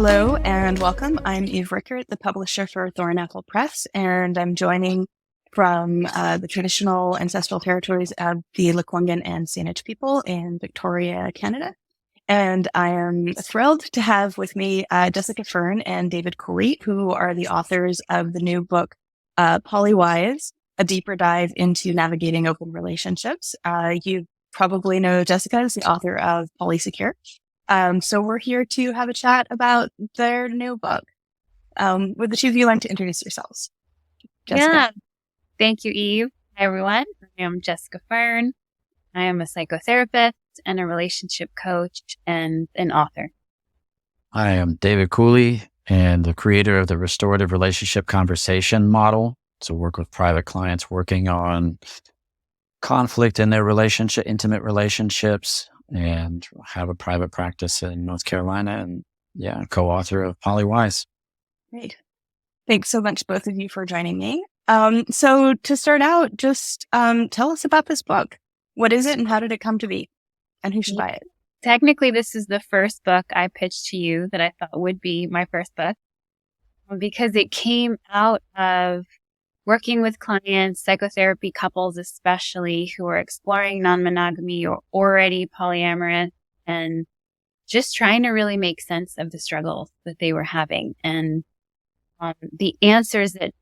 Hello and welcome. I'm Eve Rickert, the publisher for Thorn Apple Press, and I'm joining from the traditional ancestral territories of the Lekwungen and Saanich people in Victoria, Canada. And I am thrilled to have with me Jessica Fern and David Cooley, who are the authors of the new book, Polywise, a deeper dive into navigating open relationships. You probably know Jessica as the author of Polysecure. So we're here to have a chat about their new book. Would the two of you like to introduce yourselves? Jessica? Yeah. Thank you, Eve. Hi, everyone. I am Jessica Fern. I am a psychotherapist and a relationship coach and an author. I am David Cooley and the creator of the Restorative relationship conversation model. So work with private clients working on conflict in their relationship, intimate relationships, and have a private practice in North Carolina, and co-author of Polywise. Great. Thanks so much, both of you, for joining me. So to start out, just tell us about this book. What is it and how did it come to be? And who should buy it? Technically, this is the first book I pitched to you that I thought would be my first book because it came out of working with clients, psychotherapy couples especially, who are exploring non-monogamy or already polyamorous and just trying to really make sense of the struggles that they were having. And the answers at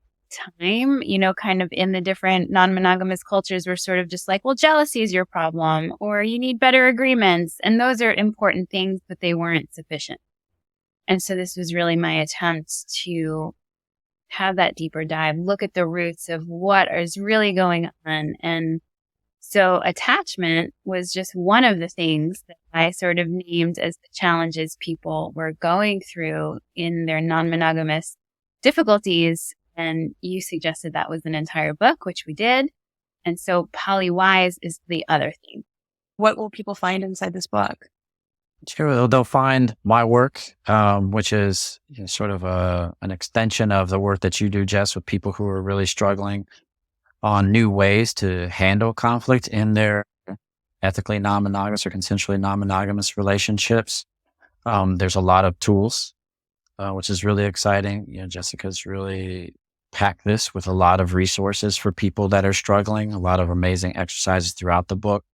time, kind of in the different non-monogamous cultures were sort of just like, well, jealousy is your problem, or you need better agreements. And those are important things, but they weren't sufficient. And so this was really my attempt to have that deeper dive, look at the roots of what is really going on. And so attachment was just one of the things that I sort of named as the challenges people were going through in their non-monogamous difficulties. And you suggested that was an entire book, which we did. And so Polywise is the other thing. What will people find inside this book? Sure, they'll find my work, which is sort of an extension of the work that you do, Jess, with people who are really struggling on new ways to handle conflict in their ethically non-monogamous or consensually non-monogamous relationships. There's a lot of tools, which is really exciting. Jessica's really packed this with a lot of resources for people that are struggling, a lot of amazing exercises throughout the book.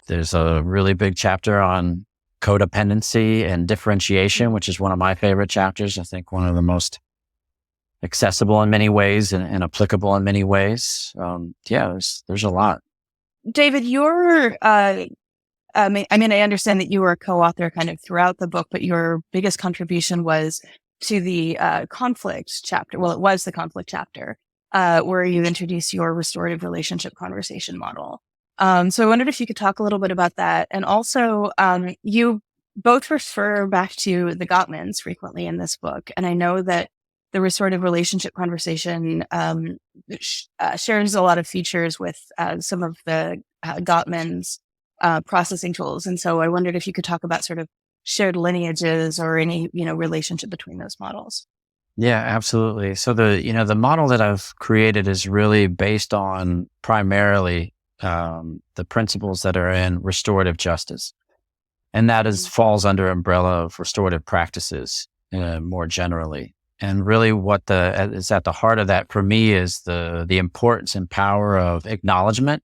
There's a really big chapter on codependency and differentiation, which is one of my favorite chapters. I think one of the most accessible in many ways and applicable in many ways. There's a lot. David, you're, I understand that you were a co-author kind of throughout the book, but your biggest contribution was to the conflict chapter. Well, it was the conflict chapter where you introduced your restorative relationship conversation model. So I wondered if you could talk a little bit about that. And also, you both refer back to the Gottmans frequently in this book. And I know that the restorative relationship conversation shares a lot of features with some of the Gottmans processing tools. And so I wondered if you could talk about sort of shared lineages or any, relationship between those models. Yeah, absolutely. So the model that I've created is really based on primarily the principles that are in restorative justice. And that falls under umbrella of restorative practices more generally. And really what is at the heart of that for me is the importance and power of acknowledgement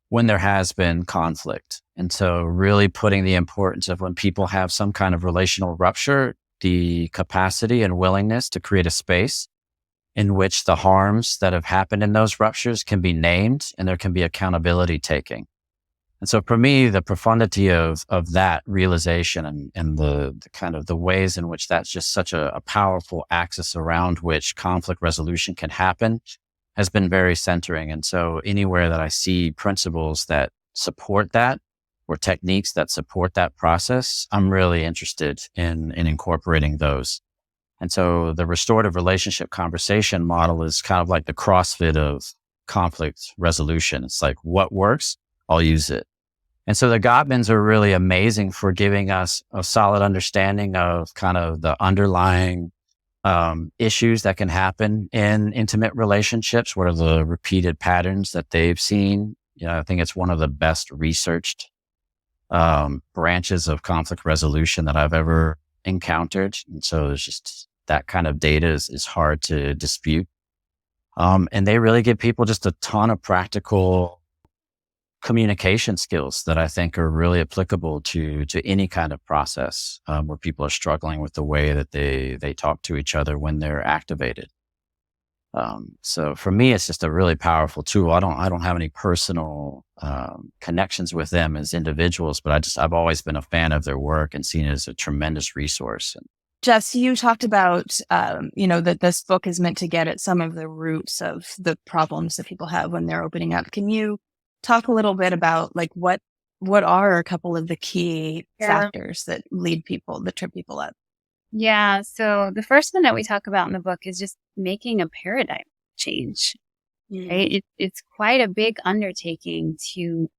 when there has been conflict. And so really putting the importance of when people have some kind of relational rupture, the capacity and willingness to create a space in which the harms that have happened in those ruptures can be named and there can be accountability taking. And so for me, the profundity of that realization and the kind of the ways in which that's just such a powerful axis around which conflict resolution can happen has been very centering. And so anywhere that I see principles that support that or techniques that support that process, I'm really interested in incorporating those. And so the restorative relationship conversation model is kind of like the CrossFit of conflict resolution. It's like, what works? I'll use it. And so the Gottmans are really amazing for giving us a solid understanding of kind of the underlying issues that can happen in intimate relationships. What are the repeated patterns that they've seen? I think it's one of the best researched branches of conflict resolution that I've ever encountered. And so there's just that kind of data is hard to dispute. And they really give people just a ton of practical communication skills that I think are really applicable to any kind of process where people are struggling with the way that they talk to each other when they're activated. So for me, it's just a really powerful tool. I don't have any personal connections with them as individuals, but I've always been a fan of their work and seen it as a tremendous resource. Jess, you talked about, that this book is meant to get at some of the roots of the problems that people have when they're opening up. Can you talk a little bit about like what are a couple of the key factors that trip people up? Yeah. So the first one that we talk about in the book is just making a paradigm change, right? It's quite a big undertaking to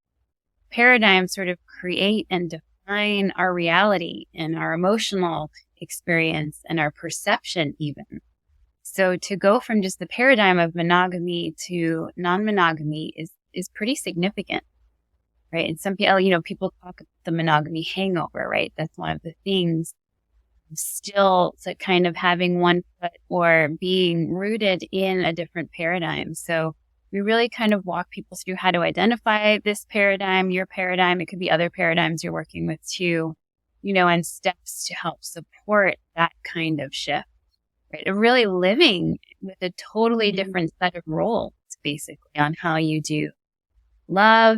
paradigm sort of create and define our reality and our emotional experience and our perception even. So to go from just the paradigm of monogamy to non-monogamy is pretty significant, right? And some people talk about the monogamy hangover, right? That's one of the things. Still to kind of having one foot or being rooted in a different paradigm. So we really kind of walk people through how to identify this paradigm, your paradigm. It could be other paradigms you're working with too, and steps to help support that kind of shift, right? And really living with a totally different set of roles, basically, on how you do love,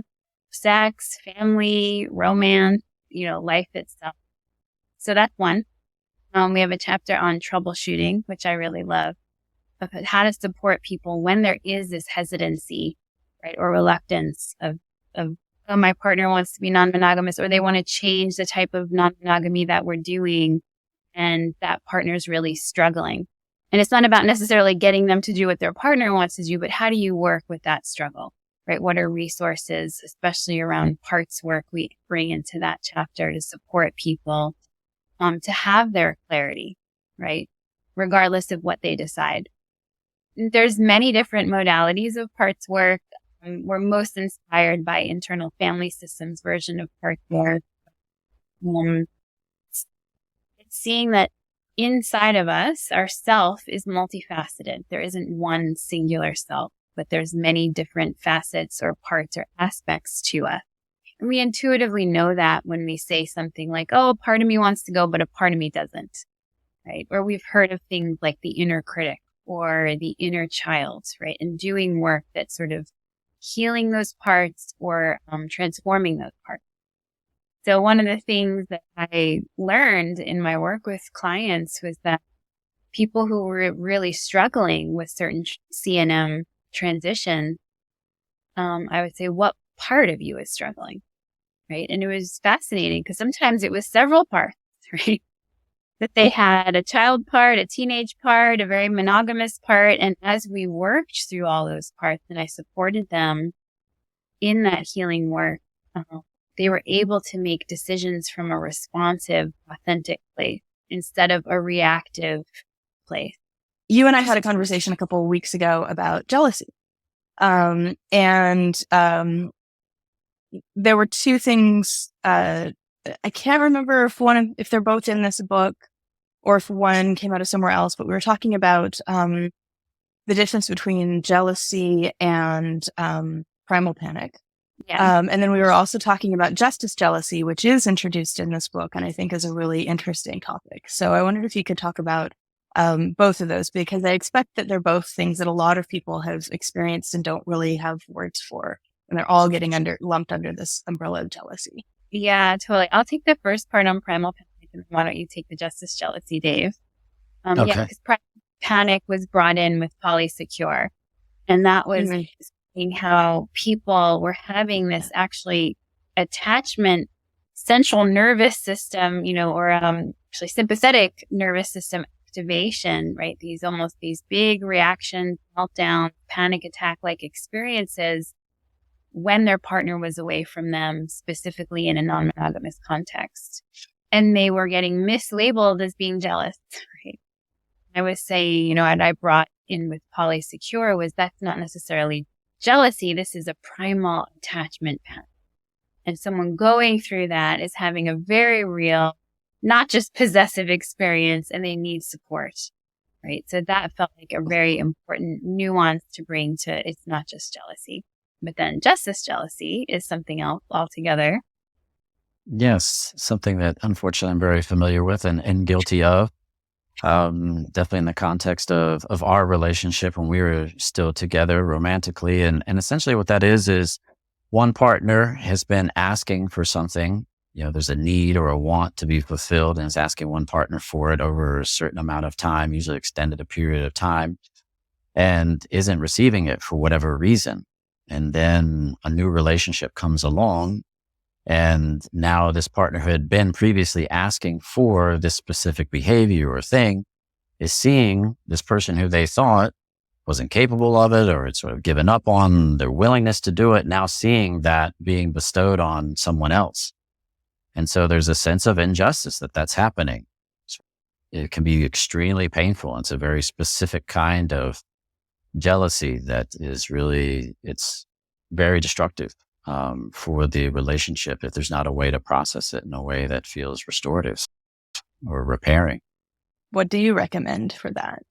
sex, family, romance, life itself. So that's one. We have a chapter on troubleshooting, which I really love, of how to support people when there is this hesitancy, right, or reluctance of oh, my partner wants to be non-monogamous, or they want to change the type of non-monogamy that we're doing, and that partner's really struggling. And it's not about necessarily getting them to do what their partner wants to do, but how do you work with that struggle, right? What are resources, especially around parts work, we bring into that chapter to support people to have their clarity, right? Regardless of what they decide. There's many different modalities of parts work. We're most inspired by internal family systems version of parts work. It's seeing that inside of us, our self is multifaceted. There isn't one singular self, but there's many different facets or parts or aspects to us. And we intuitively know that when we say something like, oh, a part of me wants to go, but a part of me doesn't, right? Or we've heard of things like the inner critic or the inner child, right? And doing work that's sort of healing those parts or transforming those parts. So one of the things that I learned in my work with clients was that people who were really struggling with certain CNM transition, I would say, what part of you is struggling, right? And it was fascinating because sometimes it was several parts, right? That they had a child part, a teenage part, a very monogamous part. And as we worked through all those parts and I supported them in that healing work, they were able to make decisions from a responsive, authentic place instead of a reactive place. You and I had a conversation a couple of weeks ago about jealousy. There were two things. I can't remember if they're both in this book or if one came out of somewhere else, but we were talking about the difference between jealousy and primal panic. Yeah. And then we were also talking about justice jealousy, which is introduced in this book and I think is a really interesting topic. So I wondered if you could talk about both of those, because I expect that they're both things that a lot of people have experienced and don't really have words for. And they're all getting lumped under this umbrella of jealousy. Yeah, totally. I'll take the first part on primal panic, and why don't you take the justice jealousy, Dave? Okay. Yeah, because primal panic was brought in with Polysecure, and that was seeing how people were having this actually attachment central nervous system, or actually sympathetic nervous system activation, right? These big reactions, meltdown, panic attack like experiences when their partner was away from them, specifically in a non-monogamous context. And they were getting mislabeled as being jealous, right? I was saying, what I brought in with Polysecure was that's not necessarily jealousy. This is a primal attachment pattern. And someone going through that is having a very real not just possessive experience, and they need support, right? So that felt like a very important nuance to bring to, it's not just jealousy. But then justice jealousy is something else altogether. Yes, something that unfortunately I'm very familiar with and guilty of. Definitely in the context of our relationship when we were still together romantically. And essentially what that is one partner has been asking for something. There's a need or a want to be fulfilled and is asking one partner for it over a certain amount of time, usually extended a period of time, and isn't receiving it for whatever reason. And then a new relationship comes along, and now this partner who had been previously asking for this specific behavior or thing is seeing this person who they thought wasn't capable of it or had sort of given up on their willingness to do it, now seeing that being bestowed on someone else. And so there's a sense of injustice that's happening. It can be extremely painful. It's a very specific kind of jealousy that is really, it's very destructive for the relationship if there's not a way to process it in a way that feels restorative or repairing. What do you recommend for that?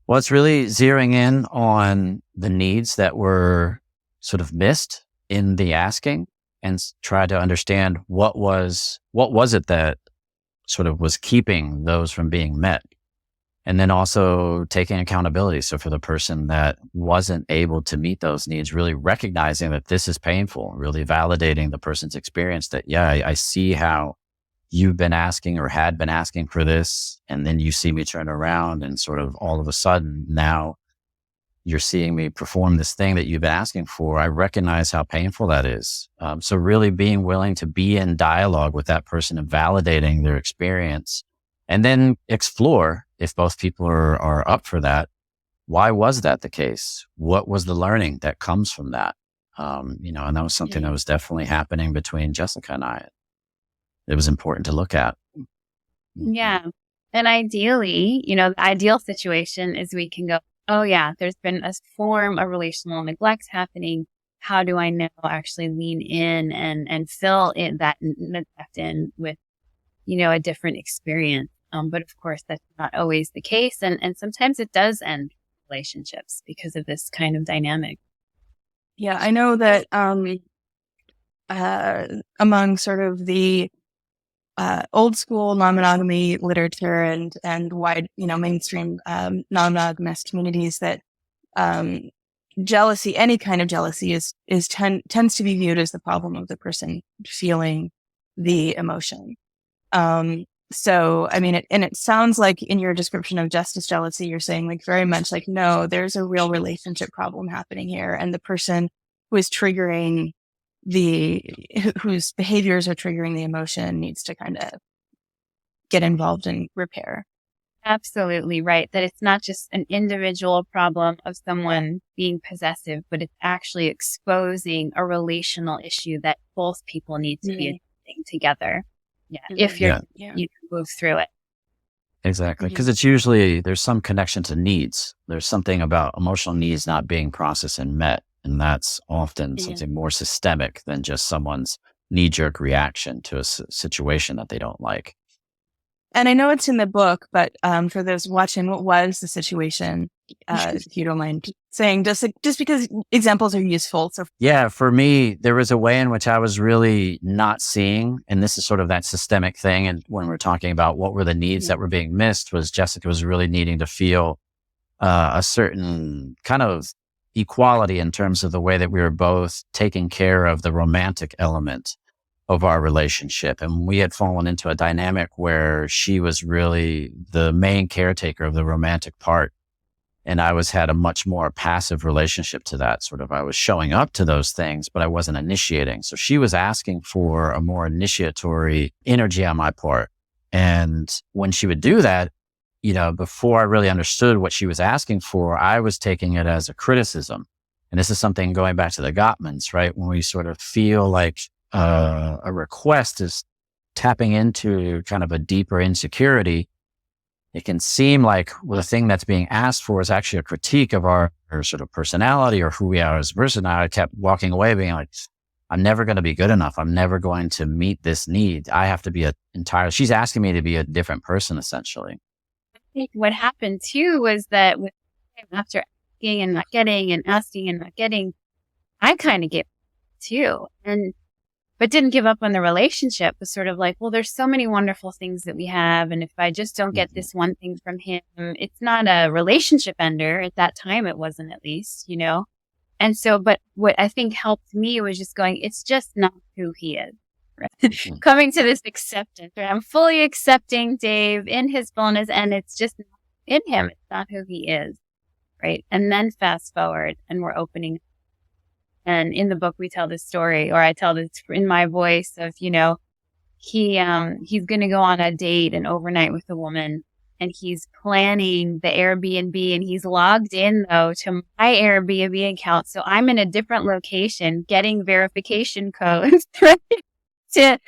Well, it's really zeroing in on the needs that were sort of missed in the asking and try to understand what was it that sort of was keeping those from being met. And then also taking accountability. So for the person that wasn't able to meet those needs, really recognizing that this is painful, really validating the person's experience that, I see how you've been asking or had been asking for this. And then you see me turn around and sort of all of a sudden now you're seeing me perform this thing that you've been asking for. I recognize how painful that is. So really being willing to be in dialogue with that person and validating their experience, and then explore, if both people are up for that, why was that the case? What was the learning that comes from that? And that was something that was definitely happening between Jessica and I. It was important to look at. Yeah. And ideally, the ideal situation is we can go, oh yeah, there's been a form of relational neglect happening. How do I now actually lean in and fill in that neglect in with, a different experience? But of course, that's not always the case. And sometimes it does end relationships because of this kind of dynamic. Yeah, I know that among sort of the old school non-monogamy literature and wide, mainstream non-monogamous communities, that jealousy, any kind of jealousy, tends to be viewed as the problem of the person feeling the emotion. So, I mean, it sounds like in your description of justice jealousy, you're saying like very much like, no, there's a real relationship problem happening here. And the person who is triggering whose behaviors are triggering the emotion needs to kind of get involved in repair. Absolutely right. That it's not just an individual problem of someone being possessive, but it's actually exposing a relational issue that both people need to be addressing together. Yeah. If you move through it. Exactly. Because it's usually, there's some connection to needs. There's something about emotional needs not being processed and met. And that's often something more systemic than just someone's knee-jerk reaction to a situation that they don't like. And I know it's in the book, but for those watching, what was the situation, if you don't mind saying, just because examples are useful. So yeah, for me, there was a way in which I was really not seeing, and this is sort of that systemic thing. And when we're talking about what were the needs that were being missed, was Jessica was really needing to feel a certain kind of equality in terms of the way that we were both taking care of the romantic element of our relationship. And we had fallen into a dynamic where she was really the main caretaker of the romantic part. And I had a much more passive relationship to that. Sort of, I was showing up to those things, but I wasn't initiating. So she was asking for a more initiatory energy on my part. And when she would do that, before I really understood what she was asking for, I was taking it as a criticism. And this is something going back to the Gottmans, right? When we sort of feel like a request is tapping into kind of a deeper insecurity, it can seem like the thing that's being asked for is actually a critique of our sort of personality or who we are as a person. I kept walking away being like, I'm never going to be good enough. I'm never going to meet this need. I have to be she's asking me to be a different person, essentially. I think what happened too was that after asking and not getting and asking and not getting, I kind of gave up too. But didn't give up on the relationship. Was sort of like, well, there's so many wonderful things that we have. And if I just don't get this one thing from him, it's not a relationship ender. At that time, it wasn't, at least, And so, but what I think helped me was just going, it's just not who he is. Right? Coming to this acceptance, right? I'm fully accepting Dave in his fullness, and it's just not in him. It's not who he is. Right. And then fast forward, and we're opening. And in the book, we tell this story, or I tell this in my voice of, he's going to go on a date and overnight with a woman, and he's planning the Airbnb, and he's logged in though to my Airbnb account. So I'm in a different location getting verification codes, right? To,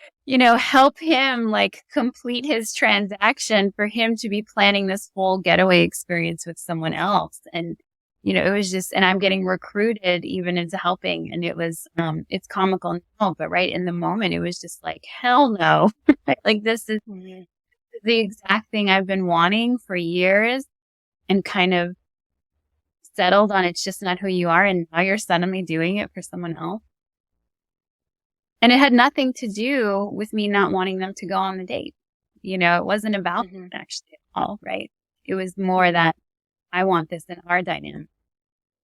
help him like complete his transaction for him to be planning this whole getaway experience with someone else. And it was just, and I'm getting recruited even into helping. And it was, it's comical now, but right in the moment, it was just like, hell no. Like, this is the exact thing I've been wanting for years, and kind of settled on, it's just not who you are. And now you're suddenly doing it for someone else. And it had nothing to do with me not wanting them to go on the date. It wasn't about that actually at all, right? It was more that I want this in our dynamic.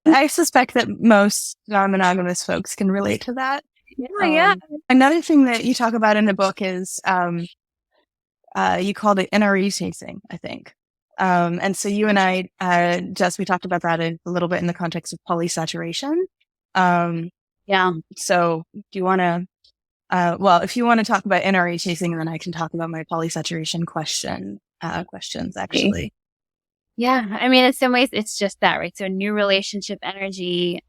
I suspect that most non-monogamous folks can relate to that. Yeah. Another thing that you talk about in the book is you called it NRE chasing, I think. And so you and I, Jess, we talked about that a little bit in the context of polysaturation. Yeah. So do you want to, if you want to talk about NRE chasing, then I can talk about my polysaturation questions, actually. Yeah. I mean, in some ways, it's just that, right? So new relationship energy,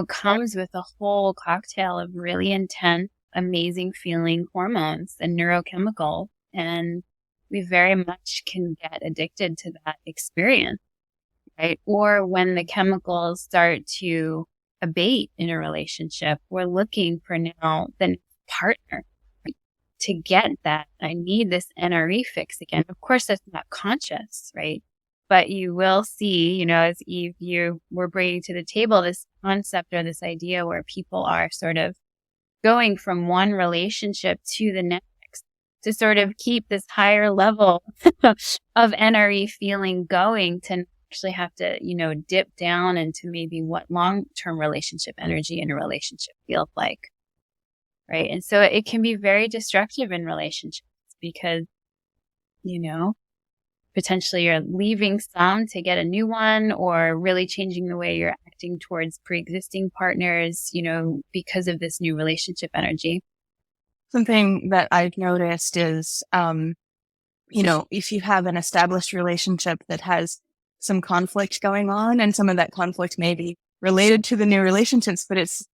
comes with a whole cocktail of really intense, amazing feeling hormones and neurochemicals. And we very much can get addicted to that experience, right? Or when the chemicals start to abate in a relationship, we're looking for now the partner. To get that, I need this NRE fix again. Of course, that's not conscious, right? But you will see, as Eve, you were bringing to the table this concept or this idea where people are sort of going from one relationship to the next to sort of keep this higher level of NRE feeling going, to actually have to, dip down into maybe what long-term relationship energy in a relationship feels like. Right. And so it can be very destructive in relationships because, potentially you're leaving some to get a new one, or really changing the way you're acting towards pre-existing partners, because of this new relationship energy. Something that I've noticed is, if you have an established relationship that has some conflict going on, and some of that conflict may be related to the new relationships, but it's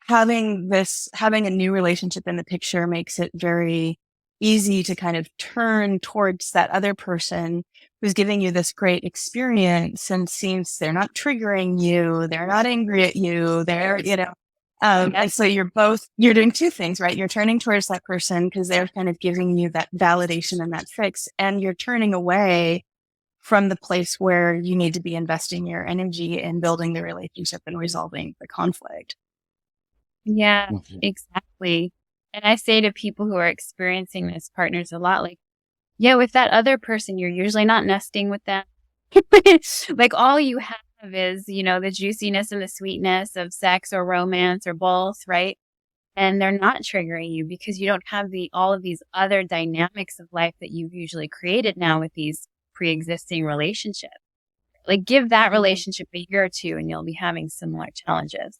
having a new relationship in the picture makes it very easy to kind of turn towards that other person who's giving you this great experience, and seems they're not triggering you, they're not angry at you, they're, and so you're doing two things, right? You're turning towards that person because they're kind of giving you that validation and that fix, and you're turning away from the place where you need to be investing your energy in building the relationship and resolving the conflict. Yeah, exactly. And I say to people who are experiencing this, partners, a lot, like, yeah, with that other person, you're usually not nesting with them. Like, all you have is, the juiciness and the sweetness of sex or romance or both, right? And they're not triggering you because you don't have all of these other dynamics of life that you've usually created now with these pre-existing relationships. Like, give that relationship a year or two and you'll be having similar challenges.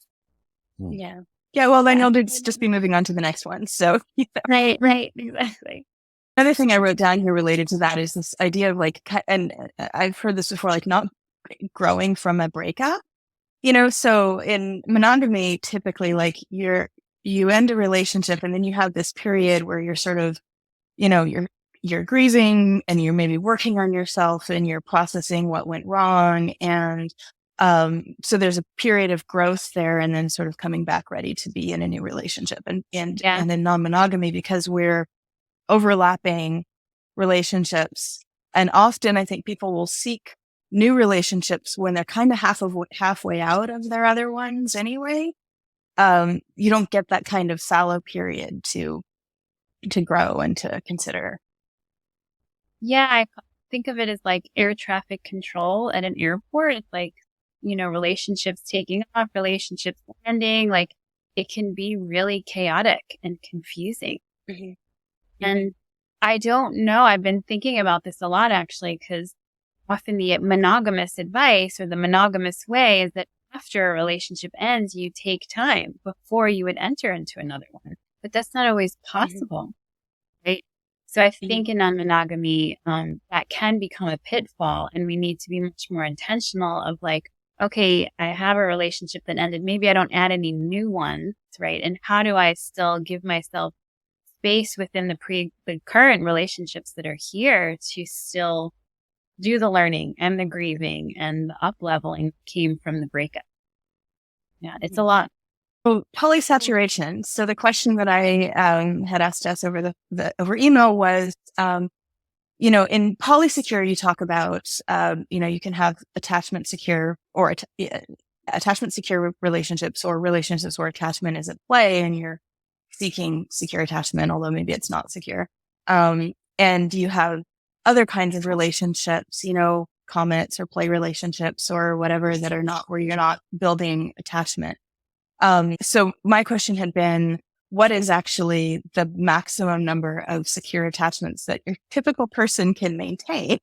Yeah. Yeah, well, then you'll just be moving on to the next one. So, Right, exactly. Another thing I wrote down here related to that is this idea of like, and I've heard this before, like not growing from a breakup, so in monogamy, typically like you end a relationship and then you have this period where you're sort of, you're grieving and you're maybe working on yourself and you're processing what went wrong. And So there's a period of growth there, and then sort of coming back ready to be in a new relationship. And in non-monogamy, because we're overlapping relationships, and often I think people will seek new relationships when they're kind of halfway out of their other ones anyway. You don't get that kind of fallow period to grow and to consider. Yeah, I think of it as like air traffic control at an airport. It's like, relationships taking off, relationships landing. Like, it can be really chaotic and confusing. Mm-hmm. And I don't know. I've been thinking about this a lot, actually, because often the monogamous advice or the monogamous way is that after a relationship ends, you take time before you would enter into another one. But that's not always possible, right? So I think in non-monogamy, that can become a pitfall, and we need to be much more intentional of like, okay, I have a relationship that ended. Maybe I don't add any new ones, right? And how do I still give myself space within the current relationships that are here to still do the learning and the grieving and the up-leveling that came from the breakup? Yeah, it's a lot. So polysaturation. So the question that I had asked us over over email was, in polysecure, you talk about, you can have attachment secure or attachment secure relationships, or relationships where attachment is at play and you're seeking secure attachment, although maybe it's not secure. And you have other kinds of relationships, comments or play relationships or whatever, that are not where you're not building attachment. So my question had been, what is actually the maximum number of secure attachments that your typical person can maintain?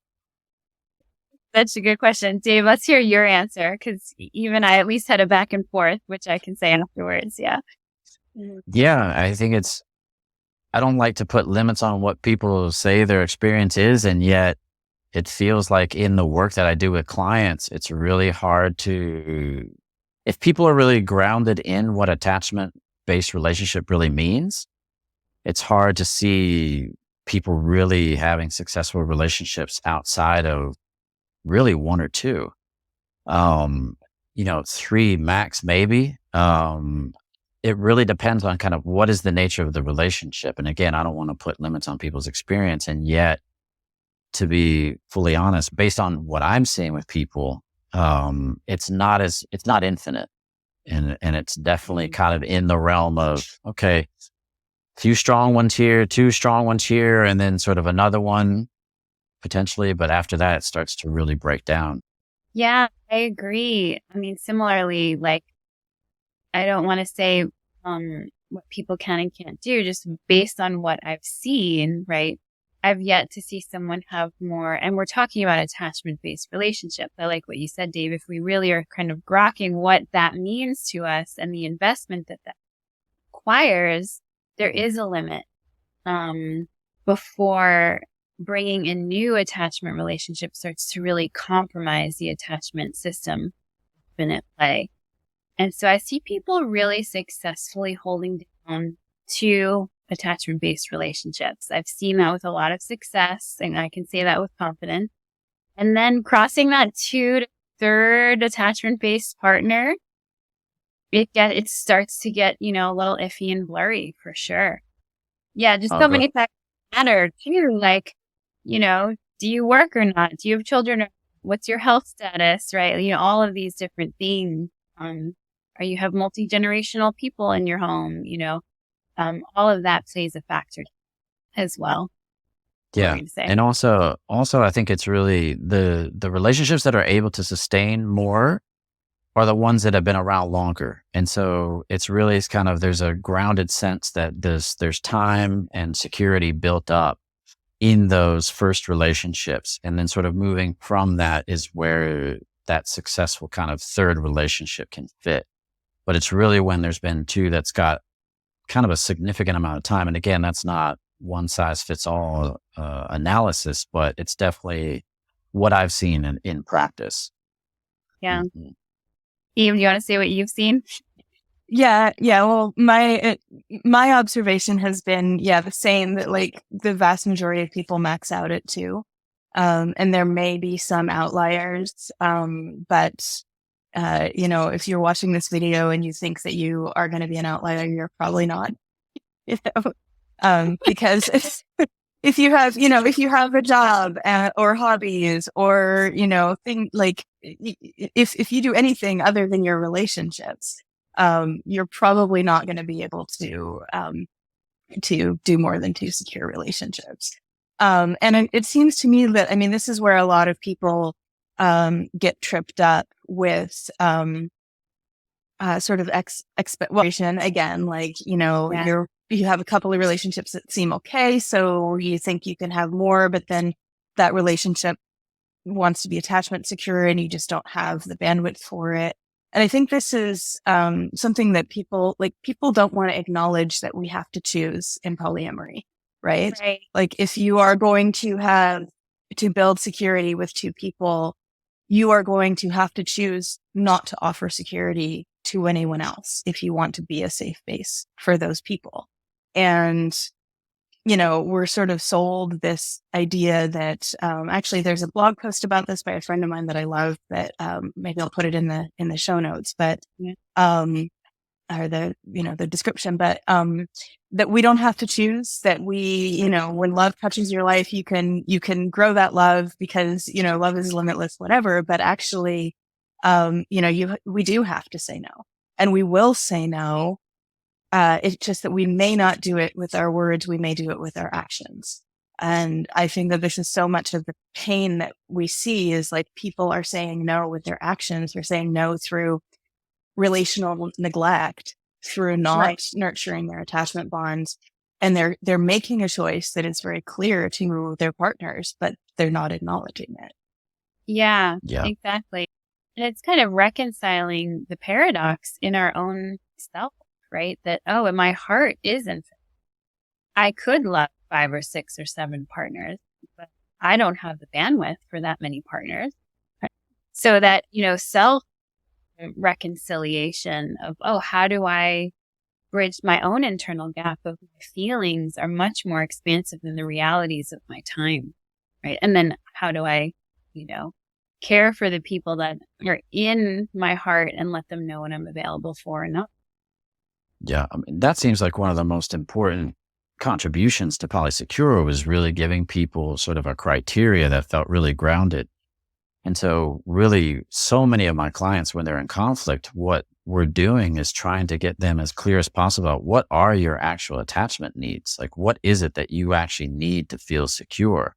That's a good question. Dave, let's hear your answer, because even I at least had a back and forth, which I can say afterwards. Yeah. Yeah, I think I don't like to put limits on what people say their experience is. And yet it feels like in the work that I do with clients, it's really hard if people are really grounded in what attachment-based relationship really means, it's hard to see people really having successful relationships outside of really one or two, 3 max, maybe. It really depends on kind of what is the nature of the relationship. And again, I don't want to put limits on people's experience. And yet, to be fully honest, based on what I'm seeing with people, it's not infinite. And it's definitely kind of in the realm of, okay, few strong ones here, 2 strong ones here, and then sort of another one potentially. But after that, it starts to really break down. Yeah, I agree. I mean, similarly, like, I don't want to say what people can and can't do, just based on what I've seen, right? I've yet to see someone have more, and we're talking about attachment-based relationships. I like what you said, Dave. If we really are kind of grokking what that means to us and the investment that requires, there is a limit before bringing in new attachment relationships starts to really compromise the attachment system in at play. And so I see people really successfully holding down 2 attachment-based relationships. I've seen that with a lot of success, and I can say that with confidence. And then crossing that 2 to 3rd attachment-based partner, it starts to get, a little iffy and blurry for sure. Yeah, just so many factors matter too. Like, do you work or not? Do you have children? Or what's your health status? Right? All of these different things. Or you have multi-generational people in your home, all of that plays a factor as well. Yeah. And also I think it's really the relationships that are able to sustain more are the ones that have been around longer. And so it's kind of, there's a grounded sense that there's time and security built up in those first relationships. And then sort of moving from that is where that successful kind of third relationship can fit. But it's really when there's been 2 that's got kind of a significant amount of time. And again, that's not one size fits all analysis, but it's definitely what I've seen in practice. Yeah. Mm-hmm. Eve, do you want to say what you've seen? Yeah. Well, my observation has been, the same, that like the vast majority of people max out at 2. And there may be some outliers, but if you're watching this video and you think that you are going to be an outlier, you're probably not, because if you have a job or hobbies or, if you do anything other than your relationships, you're probably not going to be able to do more than 2 secure relationships. And it seems to me that, this is where a lot of people get tripped up with sort of expectation again, you have a couple of relationships that seem okay, so you think you can have more, but then that relationship wants to be attachment secure and you just don't have the bandwidth for it. And I think this is something that people don't want to acknowledge, that we have to choose in polyamory, right? Right. Like if you are going to build security with 2 people, you are going to have to choose not to offer security to anyone else if you want to be a safe base for those people. And, we're sort of sold this idea that, actually there's a blog post about this by a friend of mine that I love that, maybe I'll put it in the show notes, but, or the description, but, that we don't have to choose, that when love touches your life, you can grow that love because, love is limitless, whatever. But actually, we do have to say no, and we will say no. It's just that we may not do it with our words. We may do it with our actions. And I think that this is so much of the pain that we see is like people are saying no with their actions. They're saying no through relational neglect, through not nurturing their attachment bonds. And they're making a choice that is very clear to their partners, but they're not acknowledging it. Yeah, exactly. And it's kind of reconciling the paradox in our own self, right? That, and my heart is infinite. I could love 5 or 6 or 7 partners, but I don't have the bandwidth for that many partners. So that, self reconciliation of, how do I bridge my own internal gap of my feelings are much more expansive than the realities of my time, right? And then how do I, care for the people that are in my heart and let them know what I'm available for and not. Yeah, that seems like one of the most important contributions to Polysecure was really giving people sort of a criteria that felt really grounded. And so really, so many of my clients, when they're in conflict, what we're doing is trying to get them as clear as possible about what are your actual attachment needs? Like, what is it that you actually need to feel secure?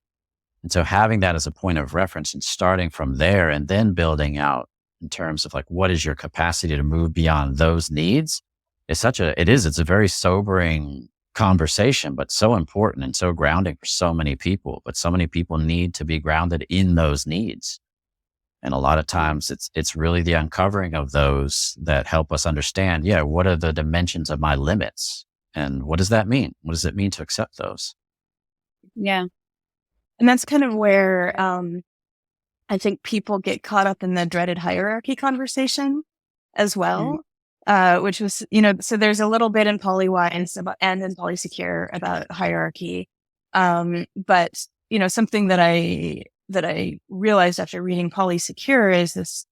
And so having that as a point of reference and starting from there and then building out in terms of like, what is your capacity to move beyond those needs is it's a very sobering conversation, but so important and so grounding for so many people. But so many people need to be grounded in those needs. And a lot of times it's really the uncovering of those that help us understand, what are the dimensions of my limits? And what does that mean? What does it mean to accept those? Yeah. And that's kind of where I think people get caught up in the dreaded hierarchy conversation as well, which was, so there's a little bit in Polywise and in Polysecure about hierarchy. But, something that I realized after reading Polysecure is this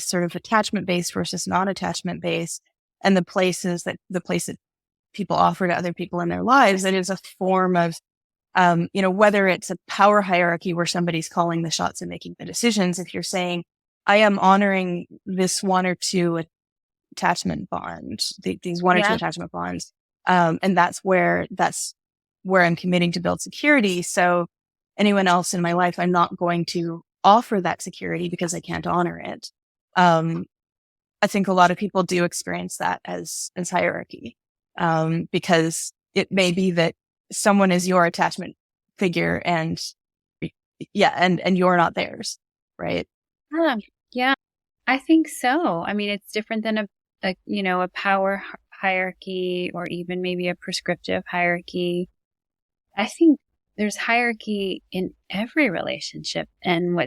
sort of attachment base versus non-attachment base, and the place that people offer to other people in their lives. That is a form of, whether it's a power hierarchy where somebody's calling the shots and making the decisions. If you're saying, I am honoring this 1 or 2 attachment bonds, these 1 or 2 attachment bonds. And that's where I'm committing to build security. So anyone else in my life, I'm not going to offer that security because I can't honor it. I think a lot of people do experience that as hierarchy, because it may be that someone is your attachment figure and you're not theirs, right? Yeah, I think so. It's different than a power hierarchy or even maybe a prescriptive hierarchy. I think there's hierarchy in every relationship, and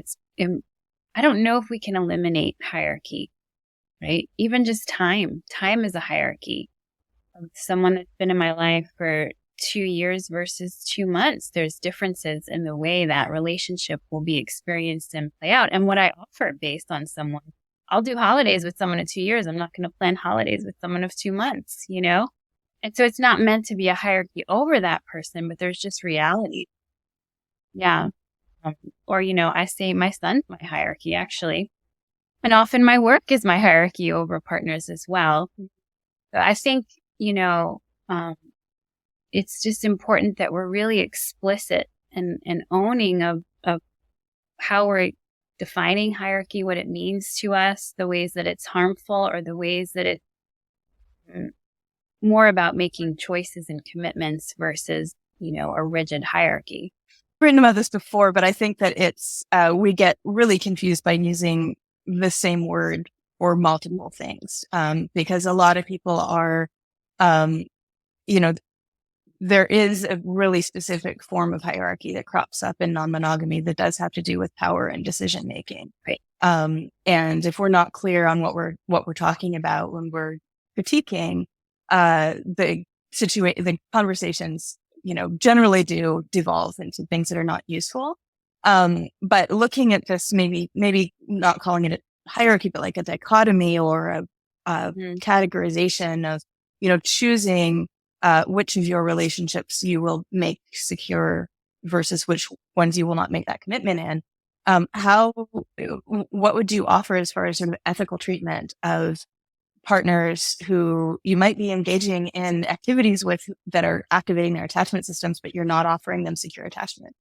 I don't know if we can eliminate hierarchy, right? Even just time is a hierarchy. Someone that's been in my life for 2 years versus 2 months, there's differences in the way that relationship will be experienced and play out. And what I offer based on someone I'll do holidays with someone of 2 years. I'm not going to plan holidays with someone of 2 months, you know? And so it's not meant to be a hierarchy over that person, but there's just reality. Yeah. Or, you know, I say my son's my hierarchy, actually. And often my work is my hierarchy over partners as well. So I think, you know, it's just important that we're really explicit and owning of how we're defining hierarchy, what it means to us, the ways that it's harmful, or the ways that it's more about making choices and commitments versus, you know, a rigid hierarchy. I've written about this before, but I think that it's, we get really confused by using the same word for multiple things, because a lot of people are, you know, there is a really specific form of hierarchy that crops up in non-monogamy that does have to do with power and decision making. Right. And if we're not clear on what we're talking about when we're critiquing, the conversations, you know, generally do devolve into things that are not useful. But looking at this, maybe not calling it a hierarchy, but like a dichotomy or a categorization of, you know, choosing which of your relationships you will make secure versus which ones you will not make that commitment in. What would you offer as far as sort of ethical treatment of partners who you might be engaging in activities with that are activating their attachment systems, but you're not offering them secure attachment?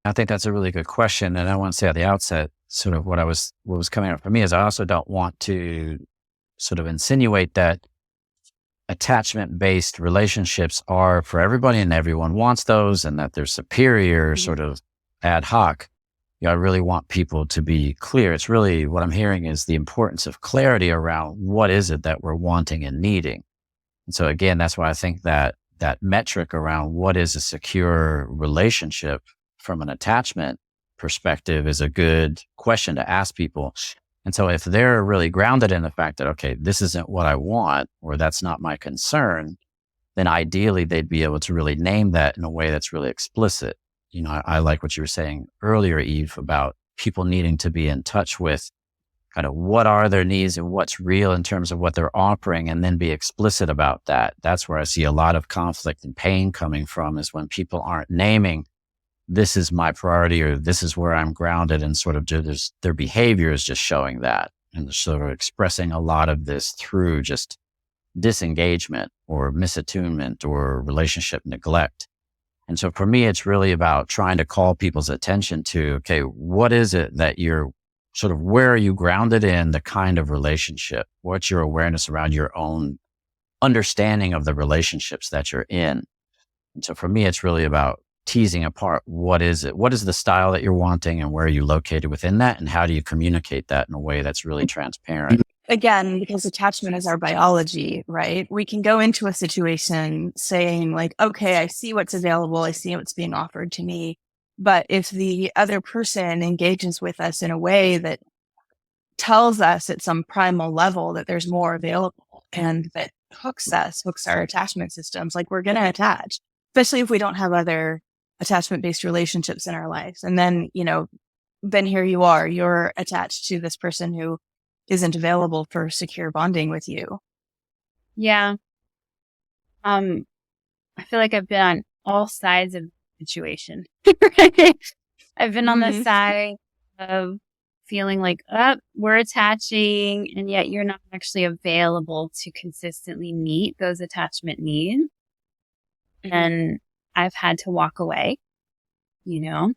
I think that's a really good question. And I want to say at the outset, sort of what was coming up for me is I also don't want to sort of insinuate that attachment-based relationships are for everybody and everyone wants those and that they're superior, sort of ad hoc. You know, I really want people to be clear. It's really what I'm hearing is the importance of clarity around what is it that we're wanting and needing. And so again, that's why I think that metric around what is a secure relationship from an attachment perspective is a good question to ask people. And so if they're really grounded in the fact that, okay, this isn't what I want, or that's not my concern, then ideally they'd be able to really name that in a way that's really explicit. You know, I like what you were saying earlier, Eve, about people needing to be in touch with kind of what are their needs and what's real in terms of what they're offering, and then be explicit about that. That's where I see a lot of conflict and pain coming from, is when people aren't naming, this is my priority, or this is where I'm grounded, and sort of their behavior is just showing that. And they're sort of expressing a lot of this through just disengagement or misattunement or relationship neglect. And so for me, it's really about trying to call people's attention to, okay, what is it that you're sort of, where are you grounded in the kind of relationship? What's your awareness around your own understanding of the relationships that you're in? And so for me, it's really about teasing apart, what is it? What is the style that you're wanting, and where are you located within that? And how do you communicate that in a way that's really transparent? Again, because attachment is our biology, right? We can go into a situation saying like, okay, I see what's available. I see what's being offered to me. But if the other person engages with us in a way that tells us at some primal level that there's more available and that hooks our attachment systems, like, we're going to attach, especially if we don't have other attachment-based relationships in our lives. And then, you know, then here you are, you're attached to this person who isn't available for secure bonding with you. Yeah. I feel like I've been on all sides of the situation. I've been on the side of feeling like, we're attaching, and yet you're not actually available to consistently meet those attachment needs. And I've had to walk away, you know.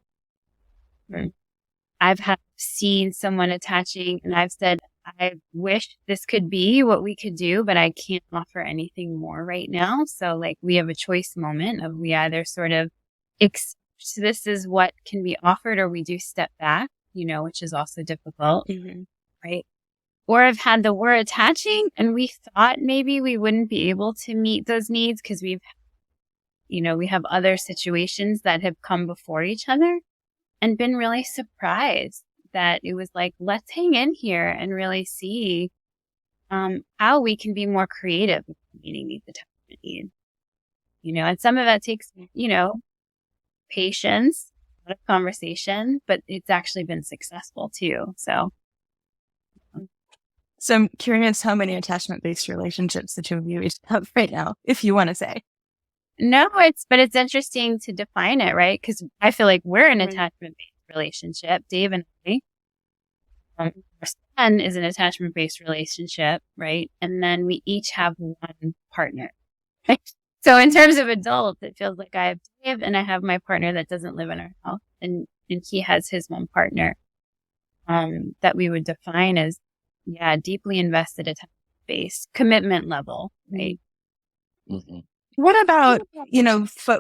I've seen someone attaching, and I've said, I wish this could be what we could do, but I can't offer anything more right now. So like, we have a choice moment of, we either sort of accept this is what can be offered, or we do step back, you know, which is also difficult. Right. Or I've had we're attaching, and we thought maybe we wouldn't be able to meet those needs because we have other situations that have come before each other, and been really surprised that it was like, let's hang in here and really see how we can be more creative with meeting these attachment needs. You know, and some of that takes, you know, patience, a lot of conversation, but it's actually been successful too. So So I'm curious how many attachment-based relationships the two of you each have right now, if you want to say. No, but it's interesting to define it, right? Because I feel like we're an Right. attachment-based relationship, Dave and I. Our son is an attachment-based relationship, right? And then we each have one partner. Right? So in terms of adults, it feels like I have Dave and I have my partner that doesn't live in our house, and he has his one partner that we would define as, deeply invested attachment-based commitment level, right? Mm-hmm. What about,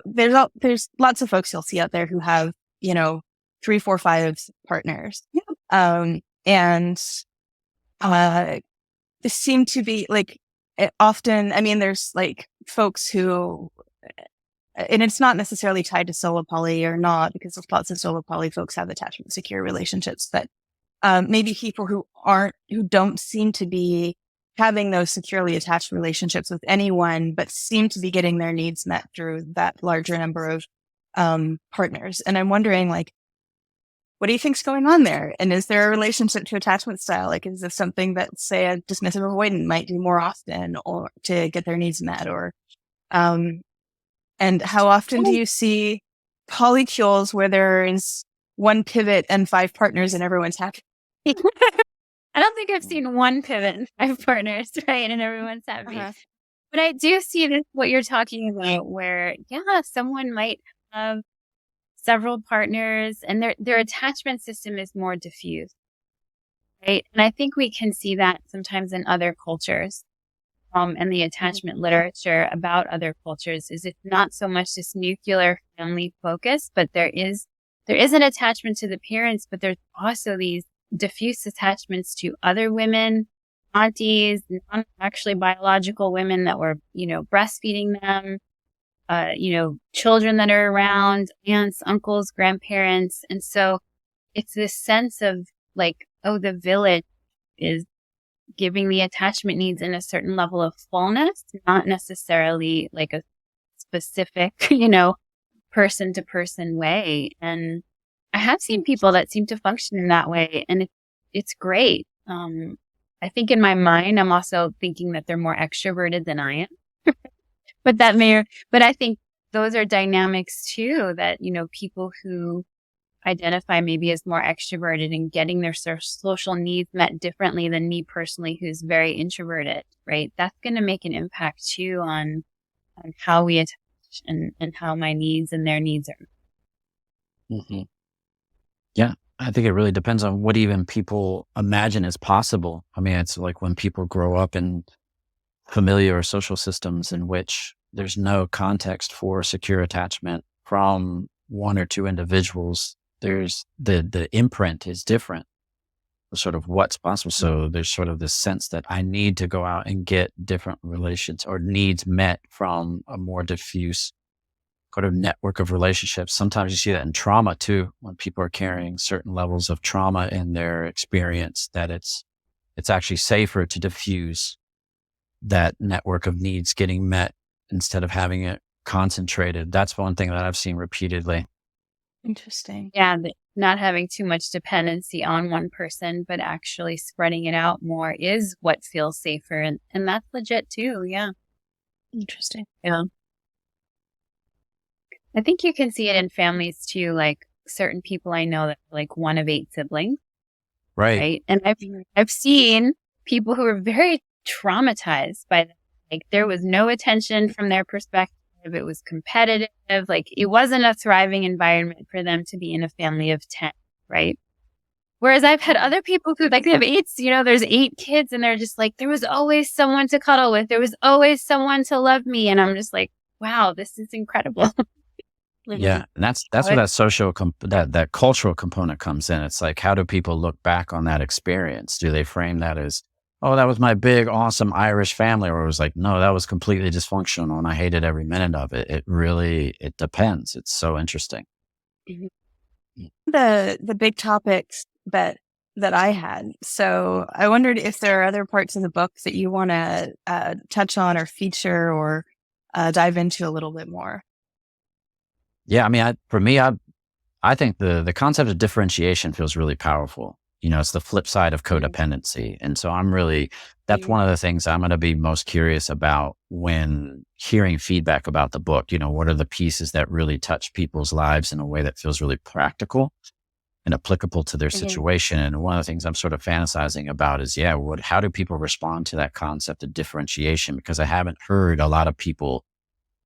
there's lots of folks you'll see out there who have, 3, 4, 5 partners. And they seem to be like often, there's like folks who, and it's not necessarily tied to solo poly or not, because lots of solo poly folks have attachment secure relationships, but maybe people who don't seem to be having those securely attached relationships with anyone, but seem to be getting their needs met through that larger number of partners. And I'm wondering, like, what do you think's going on there? And is there a relationship to attachment style? Like, is this something that, say, a dismissive avoidant might do more often or to get their needs met? Or, and how often do you see polycules where there is one pivot and 5 partners and everyone's happy? I don't think I've seen one pivot and 5 partners, right? And everyone's happy. But I do see this, what you're talking about, where, someone might have several partners and their attachment system is more diffuse, right? And I think we can see that sometimes in other cultures. And the attachment literature about other cultures is it's not so much this nuclear family focus, but there is an attachment to the parents, but there's also these diffuse attachments to other women, aunties, not actually biological women that were, breastfeeding them, children that are around, aunts, uncles, grandparents. And so it's this sense of like, the village is giving the attachment needs in a certain level of fullness, not necessarily like a specific, person to person way. And I have seen people that seem to function in that way, and it's great. I think in my mind, I'm also thinking that they're more extroverted than I am. But I think those are dynamics too, that, people who identify maybe as more extroverted and getting their social needs met differently than me personally, who's very introverted, right? That's going to make an impact too on how we attach and how my needs and their needs are. Mm-hmm. Yeah, I think it really depends on what even people imagine is possible. It's like when people grow up in familiar or social systems in which there's no context for secure attachment from one or two individuals, there's the imprint is different, sort of what's possible. So there's sort of this sense that I need to go out and get different relations or needs met from a more diffuse sort of network of relationships. Sometimes you see that in trauma too, when people are carrying certain levels of trauma in their experience, that it's actually safer to diffuse that network of needs getting met instead of having it concentrated. That's one thing that I've seen repeatedly. Interesting. Yeah, not having too much dependency on one person, but actually spreading it out more is what feels safer. And that's legit too. Yeah. Interesting. Yeah. I think you can see it in families too, like certain people I know that are like one of 8 siblings. Right. And I've seen people who are very traumatized by that. Like there was no attention from their perspective. It was competitive. Like it wasn't a thriving environment for them to be in a family of 10, right? Whereas I've had other people who like they have 8, there's 8 kids and they're just like, there was always someone to cuddle with. There was always someone to love me. And I'm just like, wow, this is incredible. Yeah, and that's where that social that cultural component comes in. It's like, how do people look back on that experience? Do they frame that as, oh, that was my big, awesome Irish family, or it was like, no, that was completely dysfunctional and I hated every minute of it. It depends. It's so interesting. The big topics that I had. So I wondered if there are other parts of the book that you want to touch on or feature or dive into a little bit more. Yeah, for me, I think the concept of differentiation feels really powerful. it's the flip side of codependency. And so that's one of the things I'm going to be most curious about when hearing feedback about the book. What are the pieces that really touch people's lives in a way that feels really practical and applicable to their situation? And one of the things I'm sort of fantasizing about is, how do people respond to that concept of differentiation? Because I haven't heard a lot of people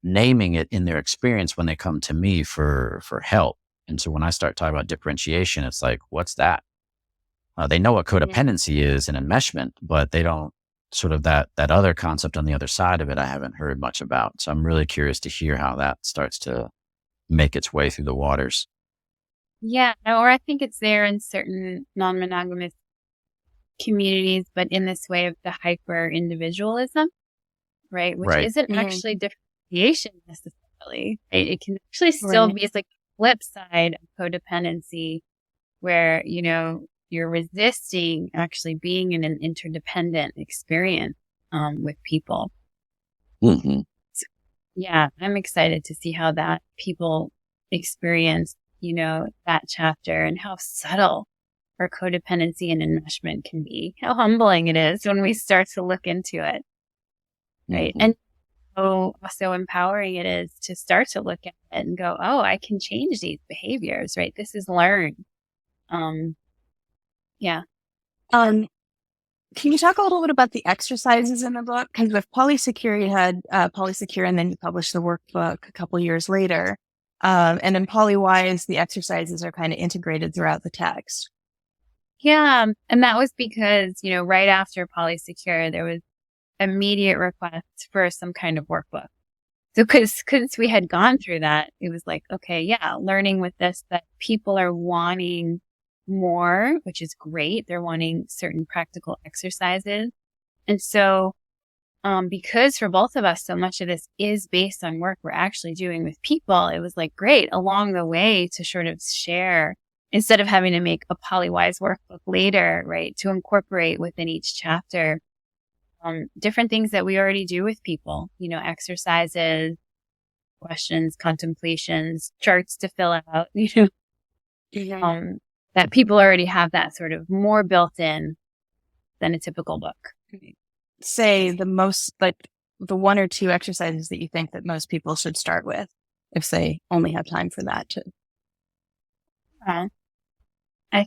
naming it in their experience when they come to me for help. And so when I start talking about differentiation, it's like, what's that? They know what codependency is and enmeshment, but they don't sort of that other concept on the other side of it. I haven't heard much about. So I'm really curious to hear how that starts to make its way through the waters. Yeah. Or I think it's there in certain non-monogamous communities, but in this way of the hyper individualism, right? Which isn't actually differentiation necessarily. Right? It can actually still be, it's like the flip side of codependency where, you're resisting actually being in an interdependent experience with people. Mm-hmm. So, yeah, I'm excited to see how that people experience, that chapter and how subtle our codependency and enmeshment can be, how humbling it is when we start to look into it. Right. And so empowering it is to start to look at it and go, oh, I can change these behaviors, right? This is learned. Yeah. Can you talk a little bit about the exercises in the book? Because with Polysecure, you had Polysecure, and then you published the workbook a couple years later. And in Polywise, the exercises are kind of integrated throughout the text. Yeah. And that was because, right after Polysecure, there was immediate request for some kind of workbook. So because we had gone through that, it was like, okay, learning with this that people are wanting more, which is great. They're wanting certain practical exercises. And so, because for both of us, so much of this is based on work we're actually doing with people, it was like great along the way to sort of share instead of having to make a Polywise workbook later, right? To incorporate within each chapter, different things that we already do with people, exercises, questions, contemplations, charts to fill out, that people already have that sort of more built in than a typical book. Say the most, like the one or two exercises that you think that most people should start with if they only have time for that too. I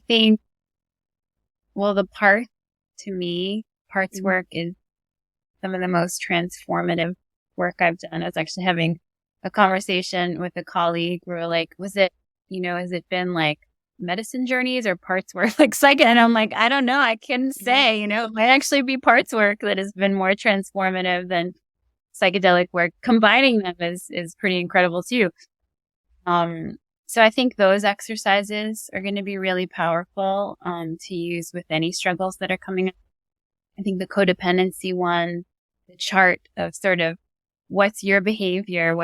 think, the parts work is some of the most transformative work I've done. I was actually having a conversation with a colleague where we're like, has it been like medicine journeys or parts work like psych? And I'm like, I don't know. I couldn't say, it might actually be parts work that has been more transformative than psychedelic work. Combining them is pretty incredible too. So I think those exercises are going to be really powerful to use with any struggles that are coming up. I think the codependency one, the chart of sort of what's your behavior,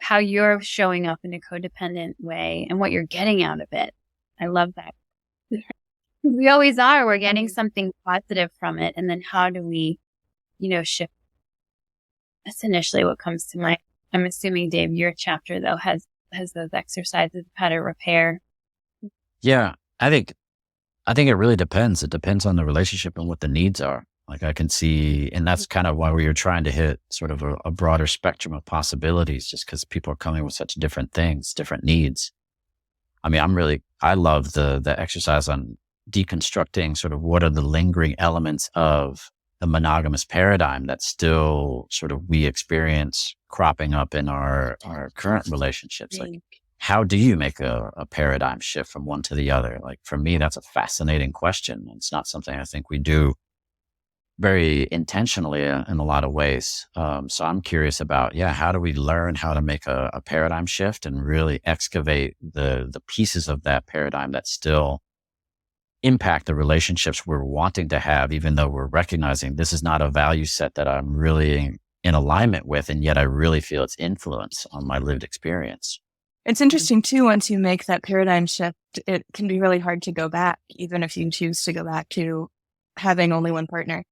how you're showing up in a codependent way and what you're getting out of it. I love that. We always are. We're getting something positive from it. And then how do we, shift? That's initially what comes to mind. I'm assuming, Dave, your chapter though has those exercises of how to repair. Yeah, I think it really depends. It depends on the relationship and what the needs are. Like I can see, and that's kind of why we were trying to hit sort of a broader spectrum of possibilities, just because people are coming with such different things, different needs. I mean, I love the exercise on deconstructing sort of what are the lingering elements of the monogamous paradigm that still sort of we experience cropping up in our current relationships. Like, how do you make a paradigm shift from one to the other? Like, for me, that's a fascinating question. It's not something I think we do very intentionally in a lot of ways. So I'm curious about, how do we learn how to make a paradigm shift and really excavate the pieces of that paradigm that still impact the relationships we're wanting to have, even though we're recognizing this is not a value set that I'm really in alignment with, and yet I really feel its influence on my lived experience. It's interesting too, once you make that paradigm shift, it can be really hard to go back, even if you choose to go back to having only one partner.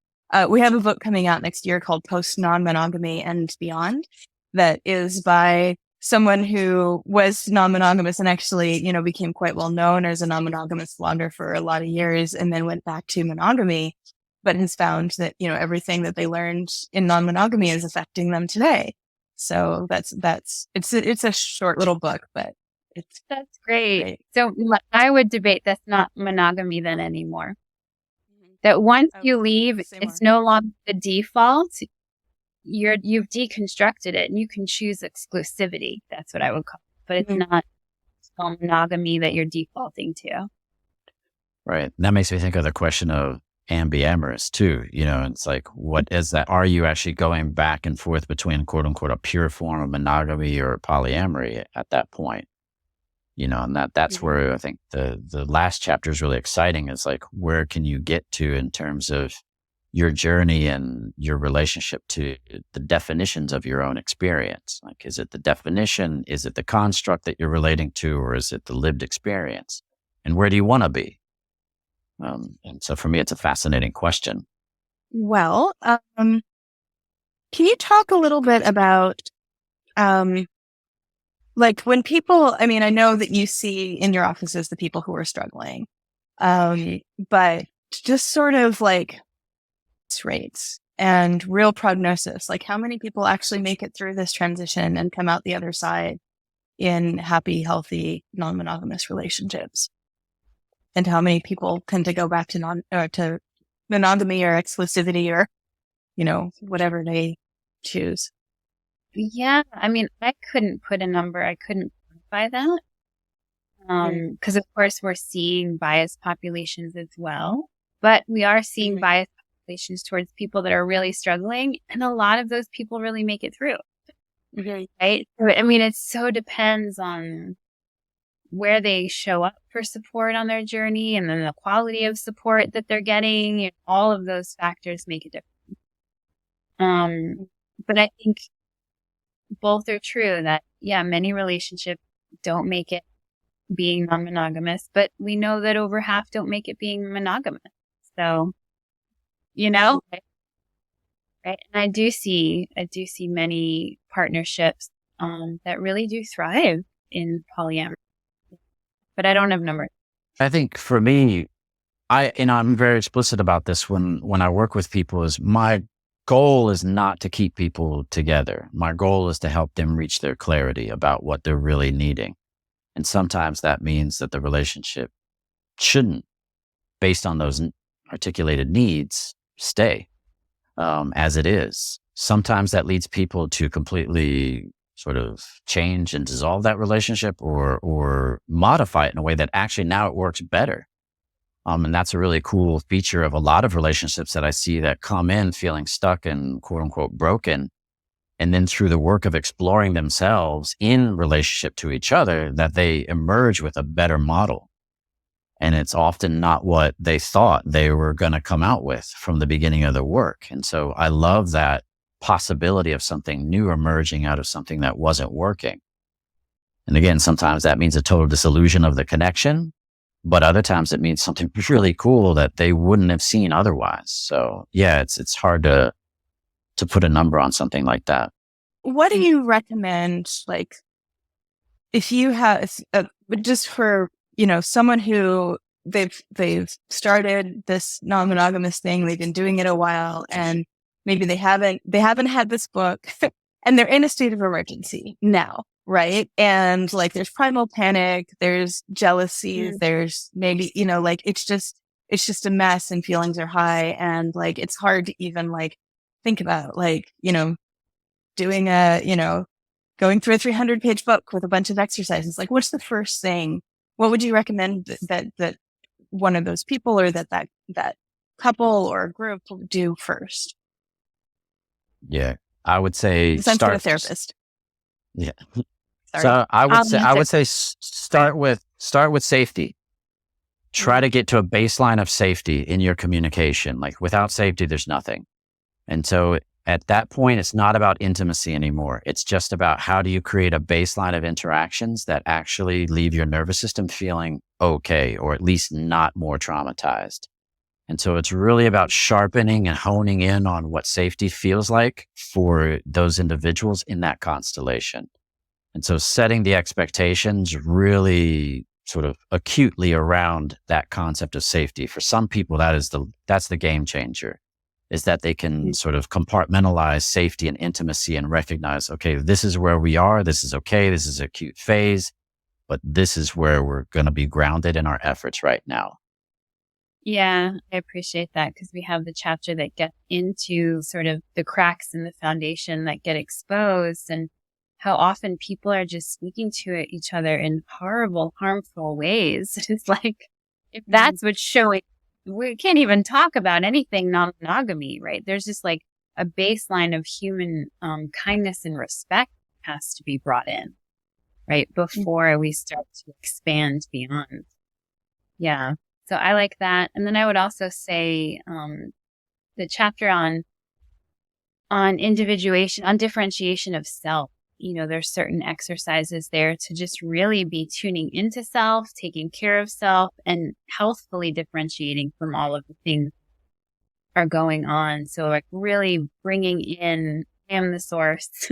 We have a book coming out next year called Post Non-Monogamy and Beyond that is by someone who was non-monogamous and actually, became quite well known as a non-monogamous blogger for a lot of years and then went back to monogamy, but has found that, everything that they learned in non-monogamy is affecting them today. So it's a short little book, but that's great. great. So I would debate that's not monogamy then anymore. That once you leave, it's no longer the default. You've deconstructed it and you can choose exclusivity. That's what I would call it. But it's not monogamy that you're defaulting to. Right. That makes me think of the question of ambiamorous too. It's like, what is that? Are you actually going back and forth between quote unquote a pure form of monogamy or polyamory at that point? And that's where I think the last chapter is really exciting. Is like, where can you get to in terms of your journey and your relationship to the definitions of your own experience? Like, is it the definition? Is it the construct that you're relating to, or is it the lived experience? And where do you want to be? And so for me, it's a fascinating question. Well, can you talk a little bit about, like when people, I know that you see in your offices the people who are struggling, but just sort of like rates and real prognosis, like how many people actually make it through this transition and come out the other side in happy, healthy, non-monogamous relationships? And how many people tend to go back to monogamy or exclusivity or, whatever they choose? Yeah. I couldn't put a number. I couldn't quantify that. Because of course we're seeing biased populations as well, but we are seeing biased populations towards people that are really struggling. And a lot of those people really make it through. Right. So, it so depends on where they show up for support on their journey and then the quality of support that they're getting. All of those factors make a difference. But I think both are true that, many relationships don't make it being non-monogamous, but we know that over half don't make it being monogamous. So, right? And I do see many partnerships that really do thrive in polyamory, but I don't have numbers. I think for me, I'm very explicit about this when I work with people. Is my goal is not to keep people together. My goal is to help them reach their clarity about what they're really needing. And sometimes that means that the relationship shouldn't, based on those articulated needs, stay as it is. Sometimes that leads people to completely sort of change and dissolve that relationship or modify it in a way that actually now it works better. And that's a really cool feature of a lot of relationships that I see that come in feeling stuck and quote unquote broken. And then through the work of exploring themselves in relationship to each other, that they emerge with a better model. And it's often not what they thought they were going to come out with from the beginning of the work. And so I love that possibility of something new emerging out of something that wasn't working. And again, sometimes that means a total disillusion of the connection, but other times it means something really cool that they wouldn't have seen otherwise. So yeah, it's hard to put a number on something like that. What do you recommend? Like, if you have just for someone who they've started this non-monogamous thing, they've been doing it a while, and maybe they haven't had this book, and they're in a state of emergency now, right? And like, there's primal panic, there's jealousy, there's maybe like it's just a mess, and feelings are high, and like it's hard to even like think about like doing going through a 300-page book with a bunch of exercises. Like, what's the first thing? What would you recommend that one of those people or that couple or group will do first? Yeah, I would say start with a therapist. Yeah. Sorry. So I would say start with safety. Try to get to a baseline of safety in your communication. Like, without safety, there's nothing. And so at that point, it's not about intimacy anymore. It's just about how do you create a baseline of interactions that actually leave your nervous system feeling okay, or at least not more traumatized. And so it's really about sharpening and honing in on what safety feels like for those individuals in that constellation. And so setting the expectations really sort of acutely around that concept of safety. For some people, that's the game changer, is that they can sort of compartmentalize safety and intimacy and recognize, okay, this is where we are. This is okay. This is an acute phase, but this is where we're going to be grounded in our efforts right now. Yeah, I appreciate that, because we have the chapter that gets into sort of the cracks in the foundation that get exposed, and how often people are just speaking to each other in horrible, harmful ways. It's like, if that's what's showing, we can't even talk about anything non-monogamy, right? There's just like a baseline of human kindness and respect has to be brought in, right? Before we start to expand beyond. Yeah. So I like that. And then I would also say the chapter on individuation, on differentiation of self. There's certain exercises there to just really be tuning into self, taking care of self, and healthfully differentiating from all of the things that are going on. So like really bringing in, I am the source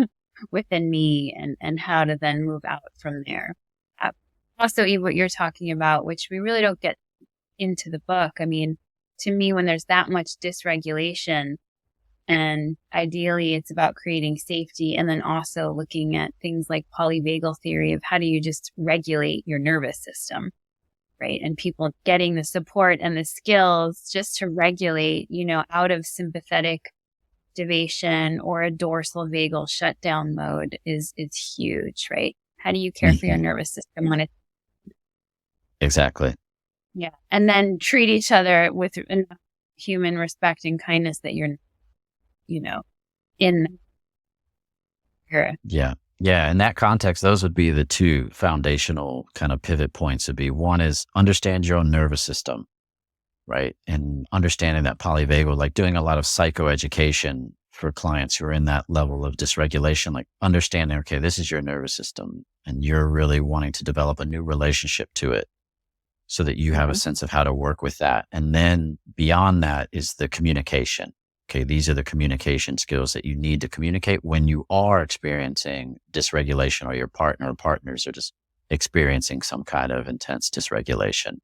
within me, and how to then move out from there. Also, Eve, what you're talking about, which we really don't get into the book. I mean, to me, when there's that much dysregulation, and ideally it's about creating safety, and then also looking at things like polyvagal theory of how do you just regulate your nervous system, right? And people getting the support and the skills just to regulate, out of sympathetic activation or a dorsal vagal shutdown mode is huge, right? How do you care for your nervous system when it's Exactly. Yeah. And then treat each other with enough human respect and kindness that you're, in here. Yeah. Yeah. In that context, those would be the two foundational kind of pivot points. Would be, one is understand your own nervous system, right? And understanding that polyvagal, like doing a lot of psychoeducation for clients who are in that level of dysregulation, like understanding, okay, this is your nervous system and you're really wanting to develop a new relationship to it, so that you have a sense of how to work with that. And then beyond that is the communication. Okay, these are the communication skills that you need to communicate when you are experiencing dysregulation, or your partner or partners are just experiencing some kind of intense dysregulation.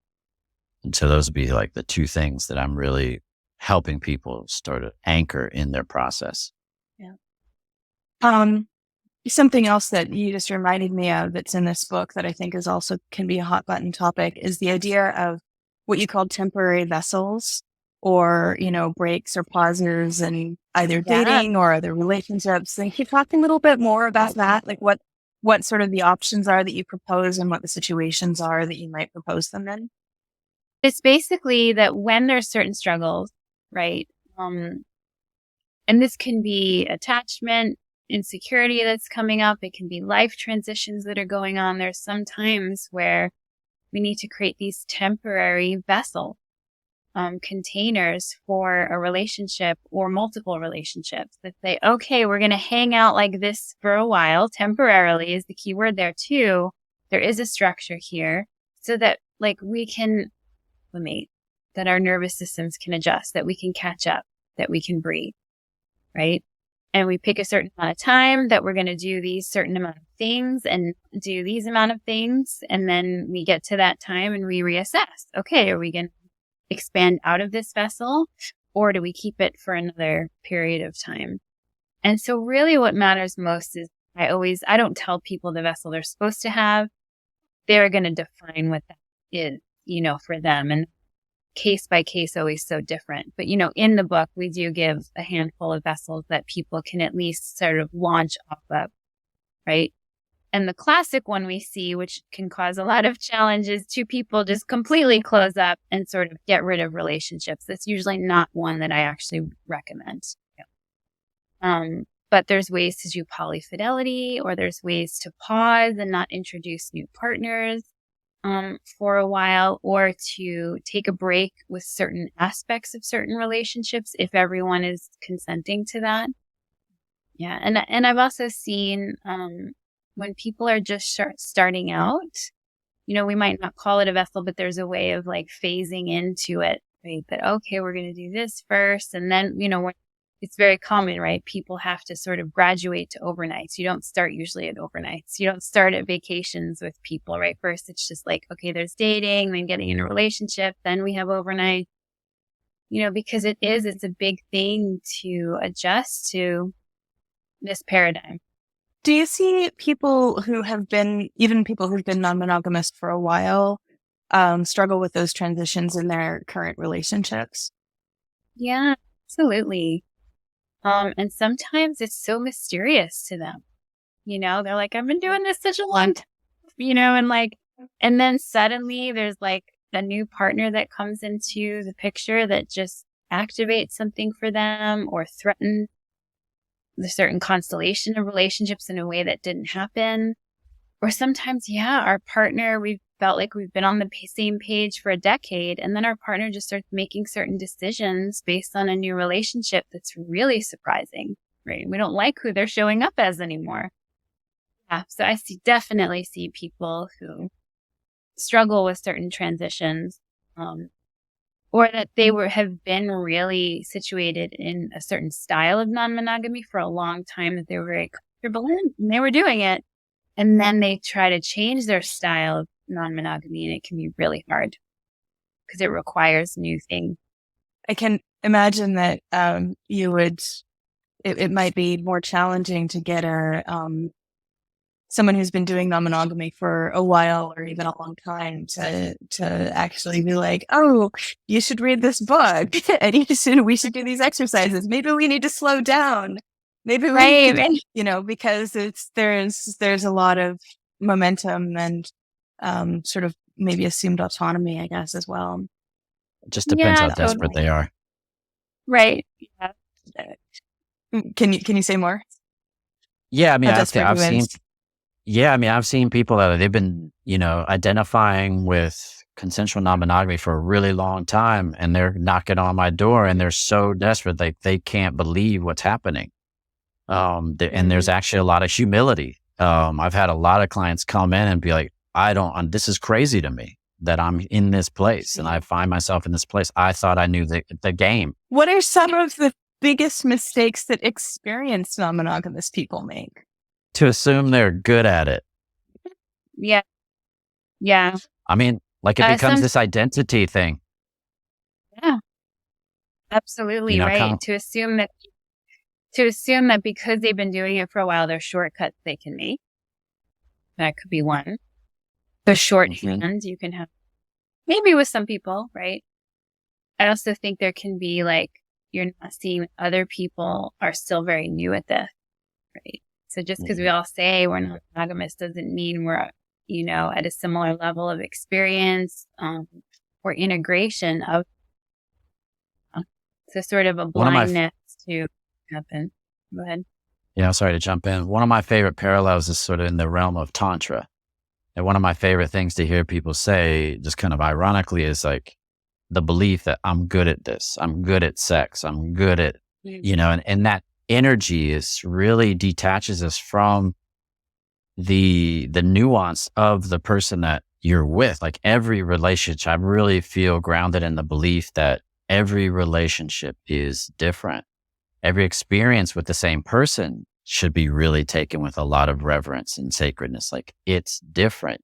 And so those would be like the two things that I'm really helping people start to anchor in their process. Yeah. Something else that you just reminded me of that's in this book that I think is also can be a hot button topic is the idea of what you call temporary vessels, or, breaks or pauses in either dating or other relationships. And can you talk a little bit more about that? Like what sort of the options are that you propose, and what the situations are that you might propose them in? It's basically that when there's certain struggles, right? And this can be attachment, insecurity that's coming up. It can be life transitions that are going on. There's some times where we need to create these temporary vessel containers for a relationship or multiple relationships that say, okay, we're going to hang out like this for a while. Temporarily is the key word there too. There is a structure here so that like we can acclimate, that our nervous systems can adjust, that we can catch up, that we can breathe, right? And we pick a certain amount of time that we're going to do these certain amount of things and do these amount of things. And then we get to that time and we reassess. Okay, are we going to expand out of this vessel, or do we keep it for another period of time? And so really what matters most is I don't tell people the vessel they're supposed to have. They're going to define what that is, for them. And case by case, always so different. But, in the book, we do give a handful of vessels that people can at least sort of launch off of, right? And the classic one we see, which can cause a lot of challenges, two people just completely close up and sort of get rid of relationships. That's usually not one that I actually recommend. But there's ways to do polyfidelity, or there's ways to pause and not introduce new partners for a while, or to take a break with certain aspects of certain relationships if everyone is consenting to that. Yeah. And I've also seen when people are just starting out, we might not call it a vessel, but there's a way of like phasing into it, right? That, okay, we're going to do this first. And then, it's very common, right? People have to sort of graduate to overnights. You don't start usually at overnights. You don't start at vacations with people, right? First, it's just like, okay, there's dating, then getting in a relationship, then we have overnight, because it's a big thing to adjust to this paradigm. Do you see people who have been, even people who've been non-monogamous for a while, struggle with those transitions in their current relationships? Yeah, absolutely. And sometimes it's so mysterious to them. They're like, I've been doing this such a long time, and then suddenly there's like a new partner that comes into the picture that just activates something for them or threatens the certain constellation of relationships in a way that didn't happen. Or sometimes, our partner, we've felt like we've been on the same page for a decade, and then our partner just starts making certain decisions based on a new relationship that's really surprising, right? We don't like who they're showing up as anymore. Yeah, so I definitely see people who struggle with certain transitions, or that they have been really situated in a certain style of non-monogamy for a long time that they were very comfortable in, and they were doing it. And then they try to change their style of non-monogamy, and it can be really hard because it requires new things. I can imagine that it might be more challenging to get someone who's been doing non-monogamy for a while or even a long time to actually be like, oh, you should read this book and we should do these exercises. Maybe we need to slow down. Maybe we need to, because there's a lot of momentum and sort of maybe assumed autonomy, I guess, as well. It just depends how desperate they are. Right. Yeah. Can you say more? Yeah, I mean, I've seen people that they've been, identifying with consensual non-monogamy for a really long time, and they're knocking on my door, and they're so desperate they can't believe what's happening. And there's actually a lot of humility. I've had a lot of clients come in and be like, this is crazy to me that I'm in this place and I find myself in this place. I thought I knew the game. What are some of the biggest mistakes that experienced non-monogamous people make? To assume they're good at it. Yeah. Yeah. I mean, like it becomes this identity thing. Yeah. Absolutely. Right. To assume that because they've been doing it for a while, there's shortcuts they can make. That could be one. The shorthand you can have, maybe with some people, right? I also think there can be you're not seeing other people are still very new at this, right? So just because we all say we're not monogamous doesn't mean we're, at a similar level of experience or integration of. So sort of a blindness to happen. Go ahead. Yeah, I'm sorry to jump in. One of my favorite parallels is sort of in the realm of Tantra. And one of my favorite things to hear people say, just kind of ironically, is like the belief that I'm good at this. I'm good at sex. I'm good at, and that energy really detaches us from the nuance of the person that you're with. Like every relationship, I really feel grounded in the belief that every relationship is different. Every experience with the same person should be really taken with a lot of reverence and sacredness. Like it's different.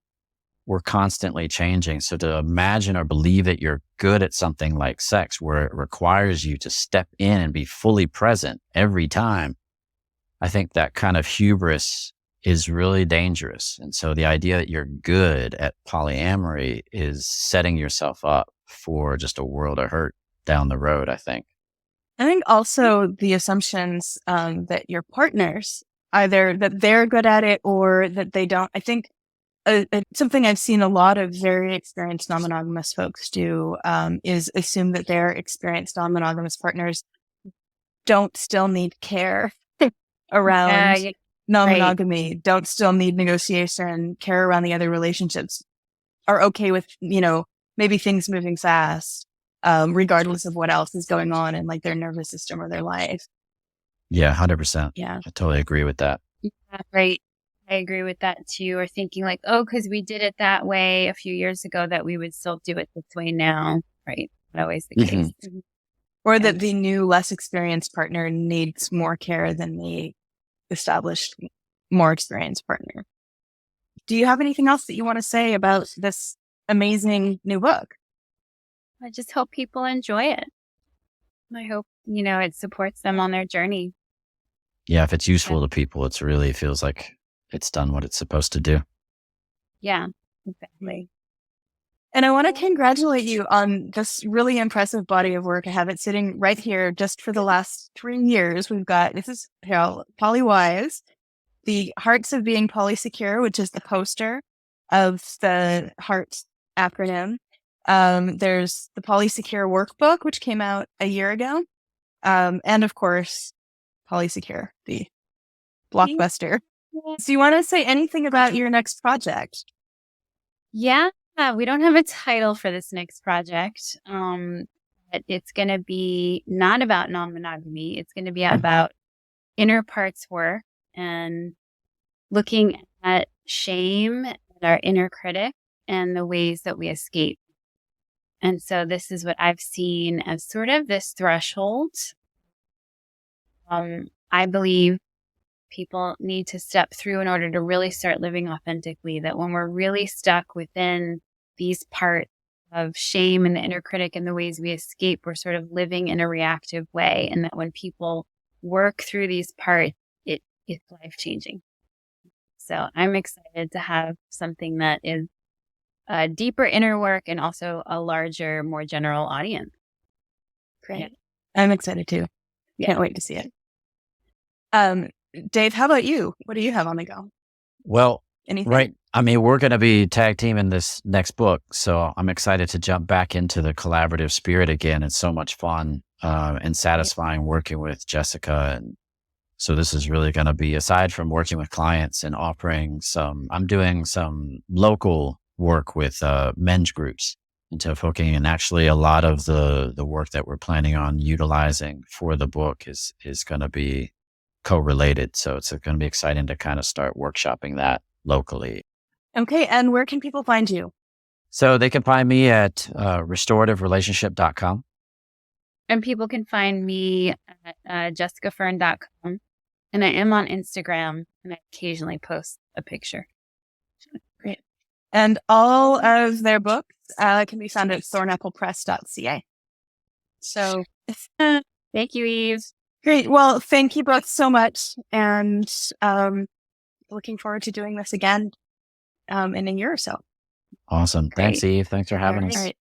We're constantly changing. So to imagine or believe that you're good at something like sex, where it requires you to step in and be fully present every time, I think that kind of hubris is really dangerous. And so the idea that you're good at polyamory is setting yourself up for just a world of hurt down the road, I think. I think also the assumptions that your partners, either that they're good at it or that they don't. I think something I've seen a lot of very experienced non-monogamous folks do is assume that their experienced non-monogamous partners don't still need care around non-monogamy, don't still need negotiation, care around the other relationships, are okay with, maybe things moving fast. Regardless of what else is going on in their nervous system or their life. Yeah, 100%. Yeah. I totally agree with that. Yeah, right. I agree with that too. Or thinking because we did it that way a few years ago, that we would still do it this way now. Right. Not always the case. Or that the new, less experienced partner needs more care than the established, more experienced partner. Do you have anything else that you want to say about this amazing new book? I just hope people enjoy it. I hope, it supports them on their journey. Yeah, if it's useful to people, it really feels like it's done what it's supposed to do. Yeah, exactly. And I want to congratulate you on this really impressive body of work. I have it sitting right here just for the last 3 years. This is Polywise, the Hearts of Being Polysecure, which is the poster of the HEART acronym. There's the Polysecure workbook, which came out a year ago. And of course, Polysecure, the blockbuster. So you want to say anything about your next project? Yeah, we don't have a title for this next project. But it's going to be not about non-monogamy. It's going to be about inner parts work and looking at shame and our inner critic and the ways that we escape. And so this is what I've seen as sort of this threshold. I believe people need to step through in order to really start living authentically, that when we're really stuck within these parts of shame and the inner critic and the ways we escape, we're sort of living in a reactive way. And that when people work through these parts, it's life-changing. So I'm excited to have something that is a deeper inner work and also a larger, more general audience. Great. Yeah. I'm excited too. Can't wait to see it. Dave, how about you? What do you have on the go? Well, anything? Right. I mean, we're going to be tag teaming this next book, so I'm excited to jump back into the collaborative spirit again. It's so much fun and satisfying working with Jessica. And so this is really going to be, aside from working with clients and offering I'm doing some local work with men's groups into focusing, and actually a lot of the work that we're planning on utilizing for the book is going to be co-related. So it's going to be exciting to kind of start workshopping that locally. Okay. And where can people find you? So they can find me at restorative.relationship.com. And people can find me at jessicafern.com. And I am on Instagram, and I occasionally post a picture. Great. And all of their books can be found at thornapplepress.ca. So thank you, Eve. Great. Well, thank you both so much. And looking forward to doing this again in a year or so. Awesome. Great. Thanks, Eve. Thanks for having us. All right.